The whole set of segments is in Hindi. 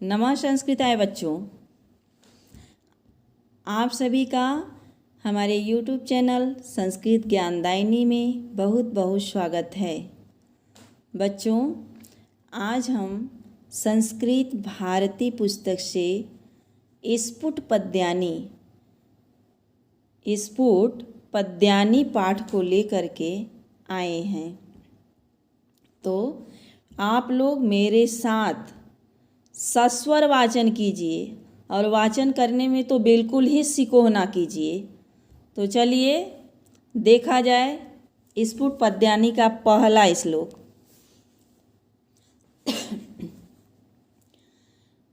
नमः संस्कृताय बच्चों, आप सभी का हमारे YouTube चैनल संस्कृत ज्ञानदायिनी में बहुत बहुत स्वागत है। बच्चों, आज हम संस्कृत भारती पुस्तक से स्फुट पद्यानी पाठ को लेकर के आए हैं। तो आप लोग मेरे साथ सस्वर वाचन कीजिए और वाचन करने में तो बिल्कुल ही सिकोह ना कीजिए। तो चलिए देखा जाए स्फुट पद्यानी का पहला श्लोक।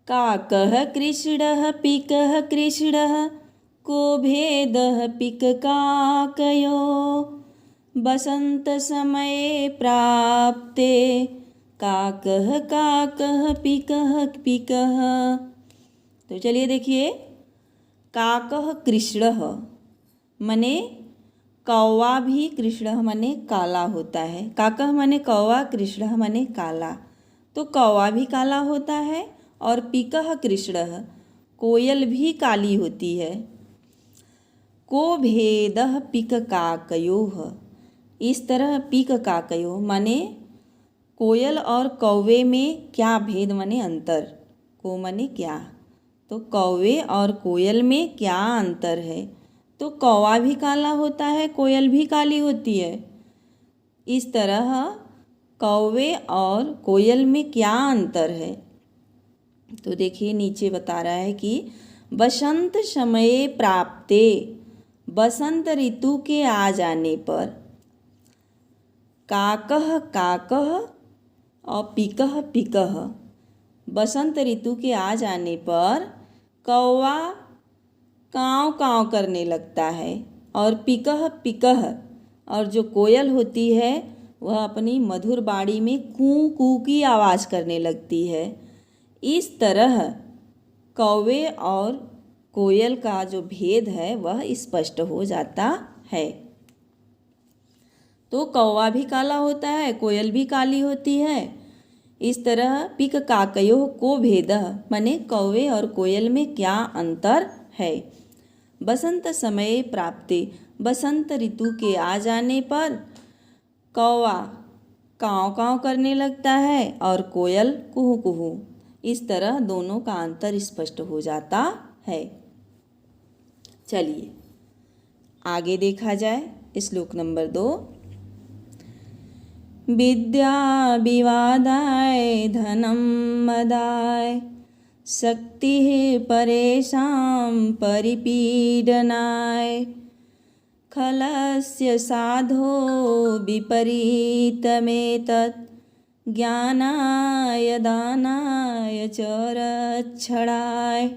काकः कृष्णः पिकः कृष्णः को भेदः पिक काकयो बसंत समये प्राप्ते काकः काकः पिकः पिकः। तो चलिए देखिए, काकः कृष्णः मने कौवा भी कृष्णः मने काला होता है। काकः मने कौवा, कृष्णः मने काला, तो कौवा भी काला होता है और पिकः कृष्णः कोयल भी काली होती है। को भेदः पिक काकयोः, इस तरह पिक काकयोः माने कोयल और कौवे में क्या भेद मने अंतर। को मने क्या, तो कौवे और कोयल में क्या अंतर है। तो कौवा भी काला होता है, कोयल भी काली होती है। इस तरह कौवे और कोयल में क्या अंतर है। तो देखिए नीचे बता रहा है कि बसंत समय प्राप्ते, बसंत ऋतु के आ जाने पर, काकः काकः और पिकः पिकः, बसंत ऋतु के आ जाने पर कौवा काँव काँव करने लगता है और पिकः पिकः, और जो कोयल होती है वह अपनी मधुर बाणी में कू कू की आवाज़ करने लगती है। इस तरह कौवे और कोयल का जो भेद है वह स्पष्ट हो जाता है। तो कौवा भी काला होता है, कोयल भी काली होती है। इस तरह पिक काकयोः को भेदः माने कौवे और कोयल में क्या अंतर है। बसंत समय प्राप्ते, बसंत ऋतु के आ जाने पर कौवा काँव काँव करने लगता है और कोयल कुहू कुहू। इस तरह दोनों का अंतर स्पष्ट हो जाता है। चलिए आगे देखा जाए श्लोक नंबर 2। विद्या विवादाय धनं मदाय शक्ति परेषां परिपीडनाय खलस्य साधो विपरीतमेतत् ज्ञानाय दानाय च रक्षणाय।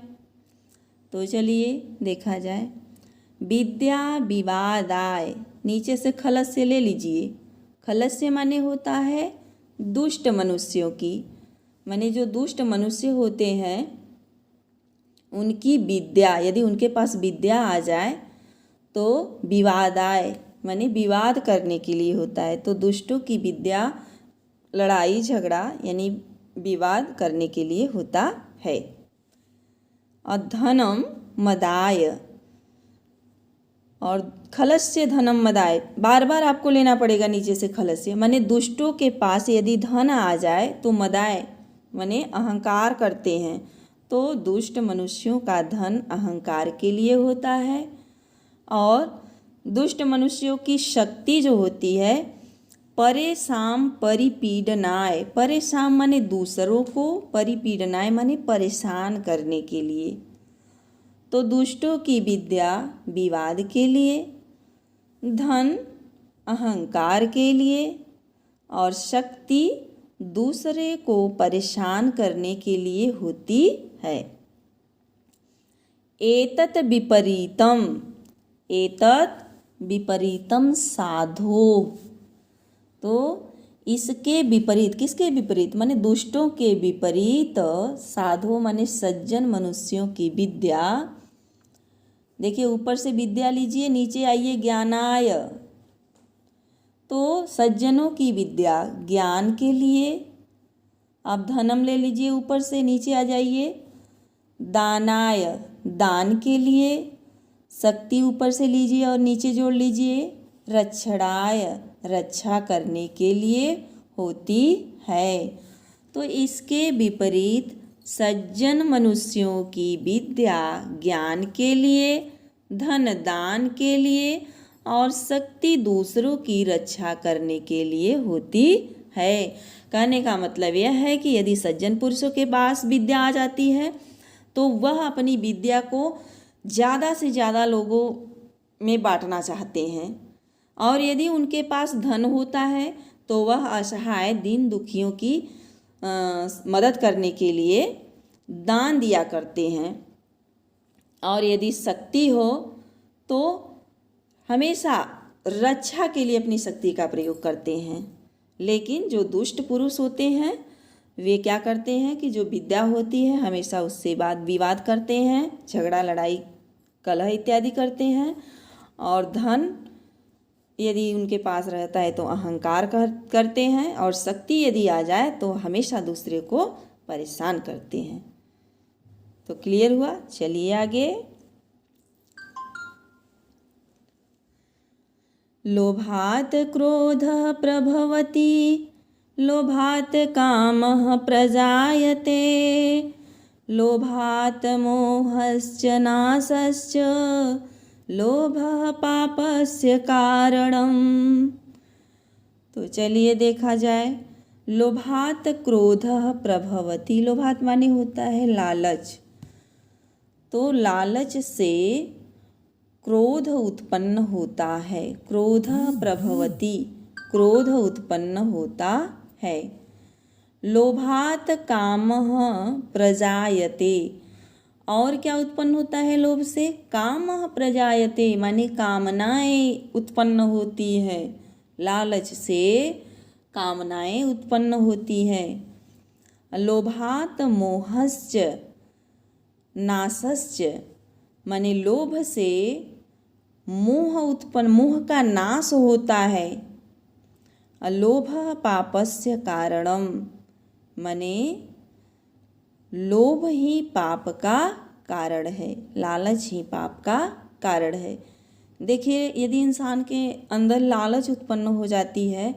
तो चलिए देखा जाए, विद्या विवादाय, नीचे से खलस्य ले लीजिए। खलस्य माने होता है दुष्ट मनुष्यों की, माने जो दुष्ट मनुष्य होते हैं उनकी विद्या, यदि उनके पास विद्या आ जाए तो विवादाय माने विवाद करने के लिए होता है। तो दुष्टों की विद्या लड़ाई झगड़ा यानी विवाद करने के लिए होता है। और धनम मदाय, और खलस्य धनम मदाय, बार बार आपको लेना पड़ेगा नीचे से खलस्य, माने दुष्टों के पास यदि धन आ जाए तो मदाय माने अहंकार करते हैं। तो दुष्ट मनुष्यों का धन अहंकार के लिए होता है और दुष्ट मनुष्यों की शक्ति जो होती है परेशान परिपीडनाय, परेशान माने दूसरों को, परिपीडनाय माने परेशान करने के लिए। तो दुष्टों की विद्या विवाद के लिए, धन अहंकार के लिए और शक्ति दूसरे को परेशान करने के लिए होती है। एतत् विपरीतम, एतत् विपरीतम साधो, तो इसके विपरीत, किसके विपरीत माने दुष्टों के विपरीत, साधो माने सज्जन मनुष्यों की विद्या। देखिए ऊपर से विद्या लीजिए, नीचे आइए ज्ञानाय, तो सज्जनों की विद्या ज्ञान के लिए अब धनम ले लीजिए, ऊपर से नीचे आ जाइए। दानाय दान के लिए, शक्ति ऊपर से लीजिए और नीचे जोड़ लीजिए। रक्षणाय रक्षा करने के लिए होती है। तो इसके विपरीत सज्जन मनुष्यों की विद्या ज्ञान के लिए, धन दान के लिए और शक्ति दूसरों की रक्षा करने के लिए होती है। कहने का मतलब यह है कि यदि सज्जन पुरुषों के पास विद्या आ जाती है तो वह अपनी विद्या को ज़्यादा से ज़्यादा लोगों में बांटना चाहते हैं, और यदि उनके पास धन होता है तो वह असहाय दीन दुखियों की मदद करने के लिए दान दिया करते हैं। और यदि शक्ति हो तो हमेशा रक्षा के लिए अपनी शक्ति का प्रयोग करते हैं। लेकिन जो दुष्ट पुरुष होते हैं वे क्या करते हैं कि जो विद्या होती है हमेशा उससे वाद विवाद करते हैं, झगड़ा लड़ाई कलह इत्यादि करते हैं। और धन यदि उनके पास रहता है तो अहंकार करते हैं, और शक्ति यदि आ जाए तो हमेशा दूसरे को परेशान करते हैं। तो क्लियर हुआ? चलिए आगे। लोभात् क्रोधः प्रभवति, लोभात् कामः प्रजायते, लोभात् मोहश्च नाशश्च, लोभः पापस्य कारणम्। तो चलिए देखा जाए। लोभात् क्रोधः प्रभवति, लोभात् माने होता है लालच। तो लालच से क्रोध उत्पन्न होता है। क्रोध प्रभवति, क्रोध उत्पन्न होता है। लोभात् कामः प्रजायते, और क्या उत्पन्न होता है लोभ से? कामः प्रजायते माने कामनाएं उत्पन्न होती है। लालच से कामनाएं उत्पन्न होती है। लोभात् मोहश्च नाशश्च माने लोभ से मोह का नाश होता है। लोभः पापस्य कारणम माने लोभ ही पाप का कारण है, लालच ही पाप का कारण है। देखिए, यदि इंसान के अंदर लालच उत्पन्न हो जाती है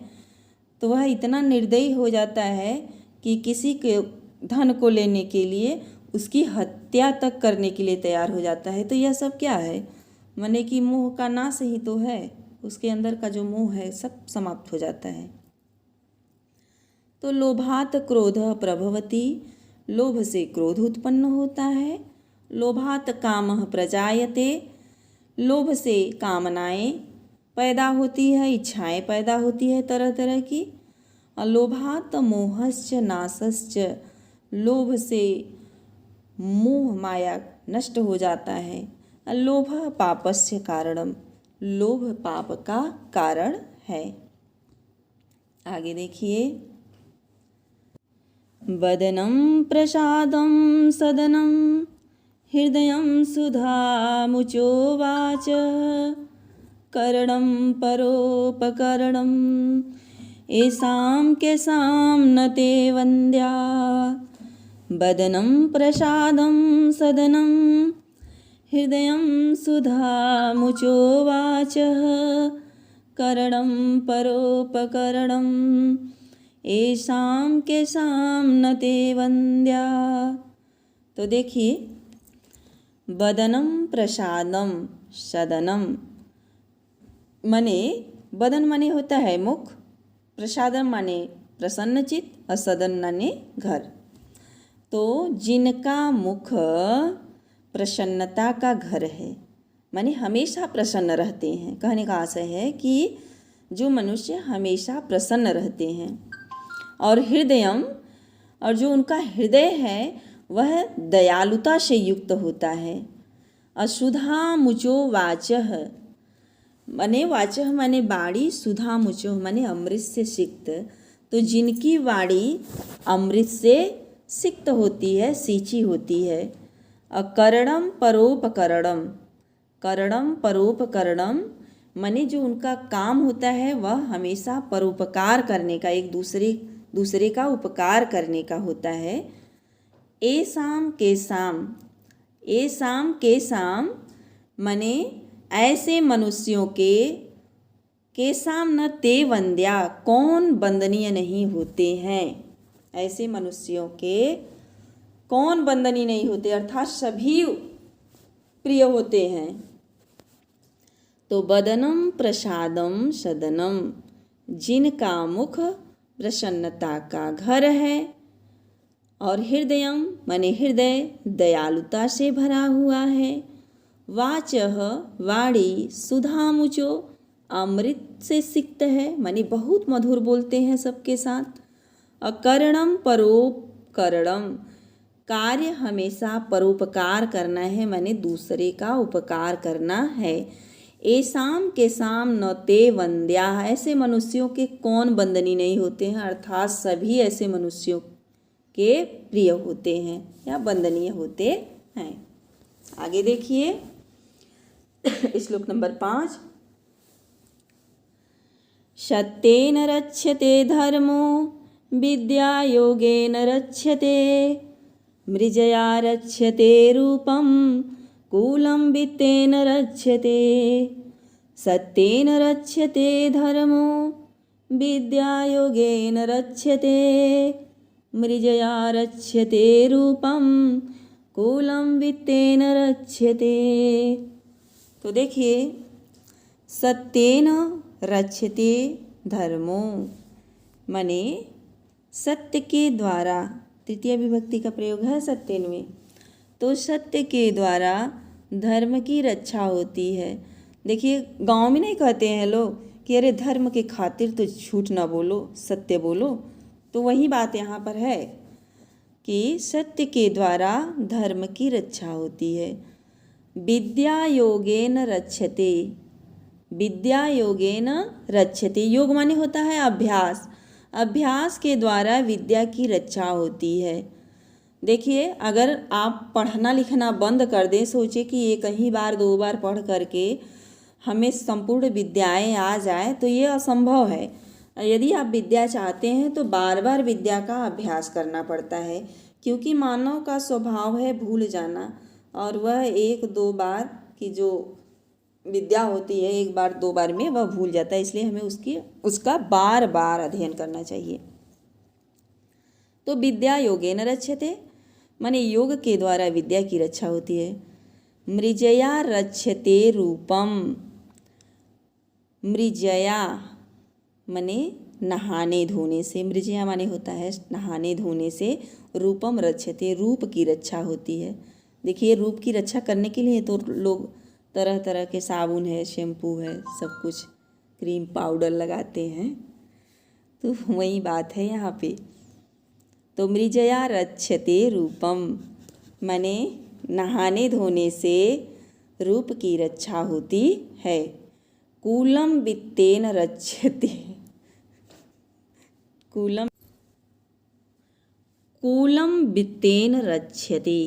तो वह इतना निर्दयी हो जाता है कि किसी के धन को लेने के लिए उसकी हत्या तक करने के लिए तैयार हो जाता है। तो यह सब क्या है? माने कि मोह का नाश ही तो है। उसके अंदर का जो मोह है सब समाप्त हो जाता है। तो लोभात् क्रोधः प्रभवति, लोभ से क्रोध उत्पन्न होता है। लोभात् कामः प्रजायते, लोभ से कामनाएं पैदा होती है, इच्छाएं पैदा होती है तरह तरह की। लोभात् मोहश्च नाशश्च, लोभ से मोह माया नष्ट हो जाता है। लोभः पापस्य कारणम, लोभ पाप का कारण है। आगे देखिए। वदनं प्रसादं सदनं, हृदयं सुधामुचो वाच, करणं परोपकरणं, येषां केषां न ते वन्द्या। वदनं प्रसादं सदनं, हृदयं सुधामुचो वाचः, करणं परोपकरणं, येषां केषां न ते वन्द्या। तो देखिए, वदनं प्रसादम सदनम माने वदन माने होता है मुख, प्रसादम माने प्रसन्नचित और सदन माने घर। तो जिनका मुख प्रसन्नता का घर है माने हमेशा प्रसन्न रहते हैं। कहने का आशय है कि जो मनुष्य हमेशा प्रसन्न रहते हैं। और हृदयम, और जो उनका हृदय है वह दयालुता से युक्त होता है। सुधा मुचो वाचः माने वाचः माने वाणी, सुधा मुचो माने अमृत से सिक्त। तो जिनकी वाणी अमृत से सिक्त होती है, सींची होती है। करणम परोपकरणम, करणम परोपकरणम माने जो उनका काम होता है वह हमेशा परोपकार करने का, एक दूसरे दूसरे का उपकार करने का होता है। ए शाम के शाम मने ऐसे मनुष्यों के शाम न ते वंद्या, कौन वंदनीय नहीं होते हैं। ऐसे मनुष्यों के कौन वंदनीय नहीं होते, अर्थात सभी प्रिय होते हैं। तो बदनम प्रसादम सदनम, जिनका मुख प्रसन्नता का घर है, और हृदयम माने हृदय दयालुता से भरा हुआ है। वाचः वाणी सुधामुचो, अमृत से सिक्त है, माने बहुत मधुर बोलते हैं सबके साथ। अकरणम परोपकरणम, कार्य हमेशा परोपकार करना है, माने दूसरे का उपकार करना है। ऐसाम के साम न ते वंद्या, ऐसे मनुष्यों के कौन वंदनीय नहीं होते हैं, अर्थात सभी ऐसे मनुष्यों के प्रिय होते हैं या वंदनीय होते हैं। आगे देखिए श्लोक नंबर 5। सत्येन रक्ष्यते धर्मो विद्या योगेन रक्ष्यते, मृजया रक्ष्यते रूपम कुलं वित्तेन रक्ष्यते। सत्येन रक्ष्यते धर्मो विद्या योगेन रक्ष्यते, मृजया रक्ष्यते रूपम कुलं वित्तेन रक्ष्यते। तो देखिए सत्येन रक्ष्यते धर्मो माने सत्य के द्वारा, तृतीय विभक्ति का प्रयोग है सत्येन में, तो सत्य के द्वारा धर्म की रक्षा होती है। देखिए गांव में नहीं कहते हैं लोग कि अरे धर्म के खातिर तो झूठ ना बोलो, सत्य बोलो, तो वही बात यहाँ पर है कि सत्य के द्वारा धर्म की रक्षा होती है। विद्या योगेन रक्षते, विद्या योगेन रक्षते, योग माने होता है अभ्यास, अभ्यास के द्वारा विद्या की रक्षा होती है। देखिए अगर आप पढ़ना लिखना बंद कर दें, सोचे कि एक ही बार 2 बार पढ़ करके हमें संपूर्ण विद्याएं आ जाए, तो ये असंभव है। यदि आप विद्या चाहते हैं तो बार बार विद्या का अभ्यास करना पड़ता है, क्योंकि मानव का स्वभाव है भूल जाना, और वह 1-2 बार की जो विद्या होती है 1 बार 2 बार में वह भूल जाता है, इसलिए हमें उसका बार बार अध्ययन करना चाहिए। तो विद्या योगेन रक्षते माने योग के द्वारा विद्या की रक्षा होती है। मृजया रक्षते रूपम, मृजया माने नहाने धोने से, मृजया माने होता है नहाने धोने से, रूपम रक्षते रूप की रक्षा होती है। देखिए रूप की रक्षा करने के लिए तो लोग तरह तरह के साबुन है, शैम्पू है, सब कुछ क्रीम पाउडर लगाते हैं, तो वही बात है यहाँ पे। तो मृजया रक्षते रूपम माने नहाने धोने से रूप की रक्षा होती है। कूलम वित्तेन रक्षते, कूलम वित्तेन रक्षते,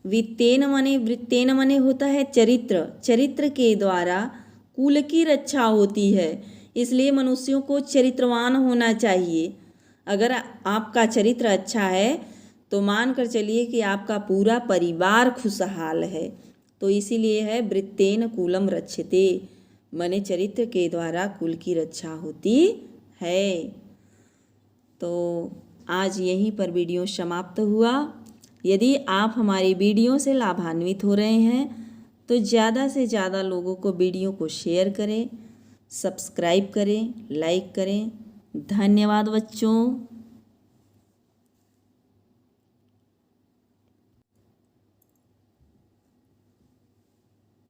वित्तेन माने वृत्तेन माने होता है चरित्र, चरित्र के द्वारा कुल की रक्षा होती है, इसलिए मनुष्यों को चरित्रवान होना चाहिए। अगर आपका चरित्र अच्छा है तो मान कर चलिए कि आपका पूरा परिवार खुशहाल है। तो इसीलिए है वृत्तेन कुलम रक्षते, माने चरित्र के द्वारा कुल की रक्षा होती है। तो आज यहीं पर वीडियो समाप्त हुआ। यदि आप हमारी वीडियो से लाभान्वित हो रहे हैं तो ज़्यादा से ज़्यादा लोगों को वीडियो को शेयर करें, सब्सक्राइब करें, लाइक करें। धन्यवाद बच्चों।